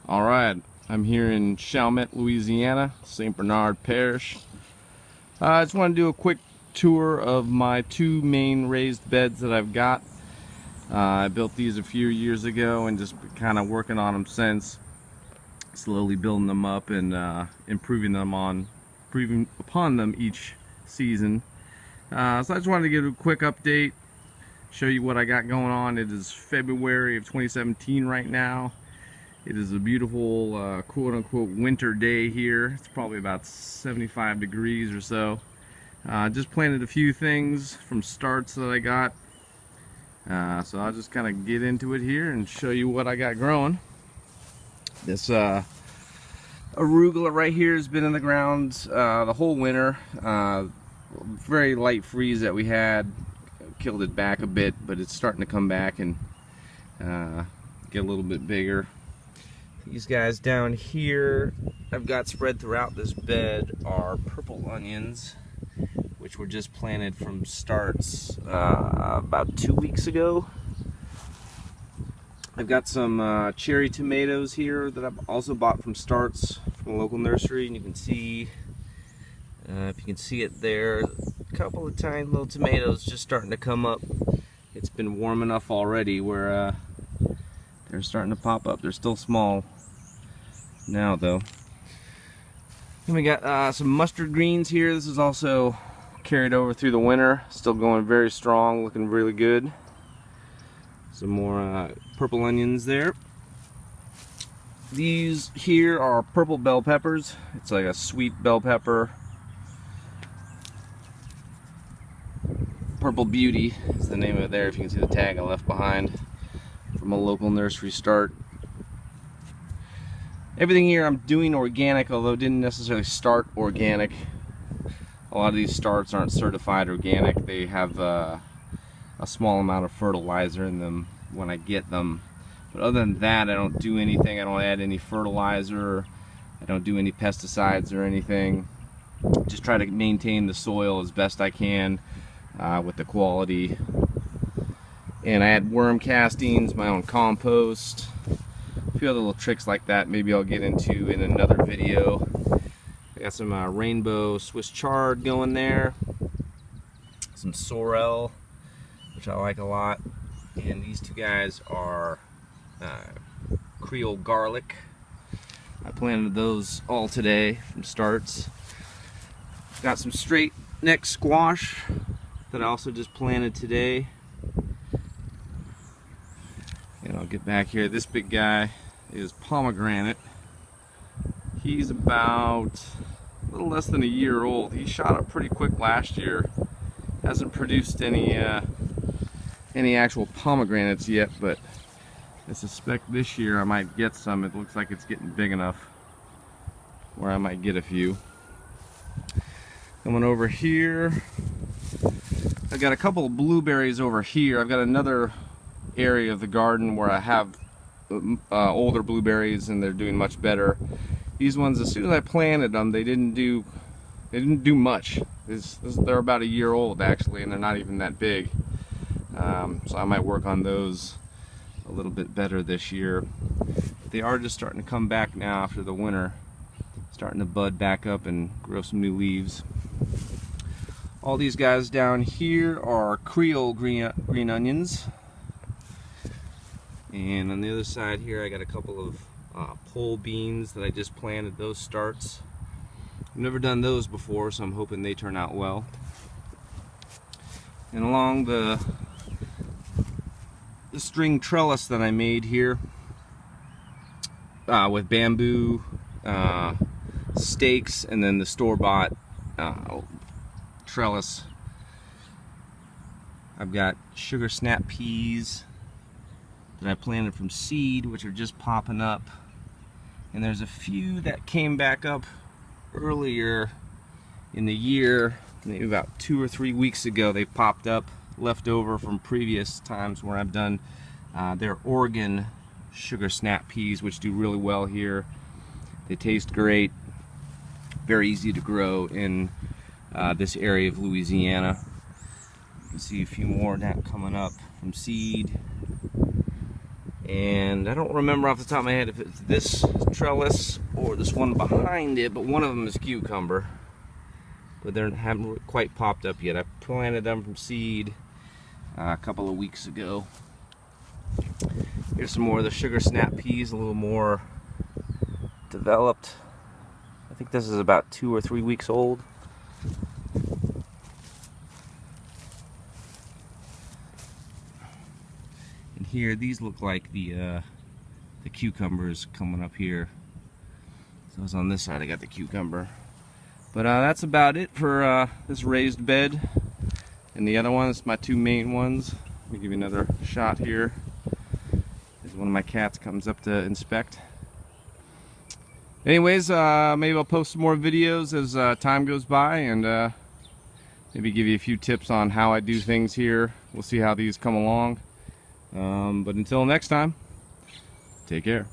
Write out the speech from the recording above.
All right, I'm here in Chalmette, Louisiana, St. Bernard Parish. I just want to do a quick tour of my two main raised beds that I've got. I built these a few years ago and just kind of working on them since, slowly building them up and improving upon them each season. So I just wanted to give a quick update, show you what I got going on. It is February of 2017 right now. It is a beautiful quote-unquote winter day here. It's probably about 75 degrees or so. Just planted a few things from starts that I got. So I'll just kind of get into it here and show you what I got growing. This arugula right here has been in the ground the whole winter. Very light freeze that we had killed it back a bit, but it's starting to come back and get a little bit bigger. These guys down here I've got spread throughout this bed are purple onions, which were just planted from starts about 2 weeks ago. I've got some cherry tomatoes here that I've also bought from starts from a local nursery, and you can see, if you can see it there, a couple of tiny little tomatoes just starting to come up. It's been warm enough already where they're starting to pop up. They're still small now though. Then we got some mustard greens here. This is also carried over through the winter, still going very strong, looking really good. Some more purple onions there. These here are purple bell peppers. It's like a sweet bell pepper. Purple Beauty is the name of it there, if you can see the tag I left behind from a local nursery start. Everything here I'm doing organic, although didn't necessarily start organic. A lot of these starts aren't certified organic. They have a small amount of fertilizer in them when I get them. But other than that, I don't do anything. I don't add any fertilizer. I don't do any pesticides or anything. Just try to maintain the soil as best I can with the quality. And I add worm castings, my own compost. A few other little tricks like that maybe I'll get into in another video. I got some rainbow Swiss chard going there, some sorrel, which I like a lot, and these two guys are Creole garlic. I planted those all today from starts. Got some straight neck squash that I also just planted today. And I'll get back here. This big guy is Pomegranate. He's about a little less than a year old. He shot up pretty quick last year. Hasn't produced any actual pomegranates yet, but I suspect this year I might get some. It looks like it's getting big enough where I might get a few. Coming over here, I've got a couple of blueberries over here. I've got another area of the garden where I have older blueberries and they're doing much better. These ones, as soon as I planted them, they didn't do much. They're about a year old actually, and they're not even that big. So I might work on those a little bit better this year. But they are just starting to come back now after the winter, starting to bud back up and grow some new leaves. All these guys down here are Creole green onions. And on the other side here I got a couple of pole beans that I just planted, those starts. I've never done those before, so I'm hoping they turn out well. And along the string trellis that I made here with bamboo stakes and then the store-bought trellis, I've got sugar snap peas that I planted from seed, which are just popping up, and there's a few that came back up earlier in the year, maybe about 2 or 3 weeks ago. They popped up, left over from previous times where I've done their Oregon sugar snap peas, which do really well here. They taste great, very easy to grow in this area of Louisiana. You can see a few more now coming up from seed. And I don't remember off the top of my head if it's this trellis or this one behind it, but one of them is cucumber. But they haven't quite popped up yet. I planted them from seed a couple of weeks ago. Here's some more of the sugar snap peas, a little more developed. I think this is about 2 or 3 weeks old. And here, these look like the cucumbers coming up here. So it's on this side, I got the cucumber. But that's about it for this raised bed. And the other ones, my two main ones. Let me give you another shot here. As one of my cats comes up to inspect. Anyways, maybe I'll post some more videos as time goes by, and maybe give you a few tips on how I do things here. We'll see how these come along. But until next time, take care.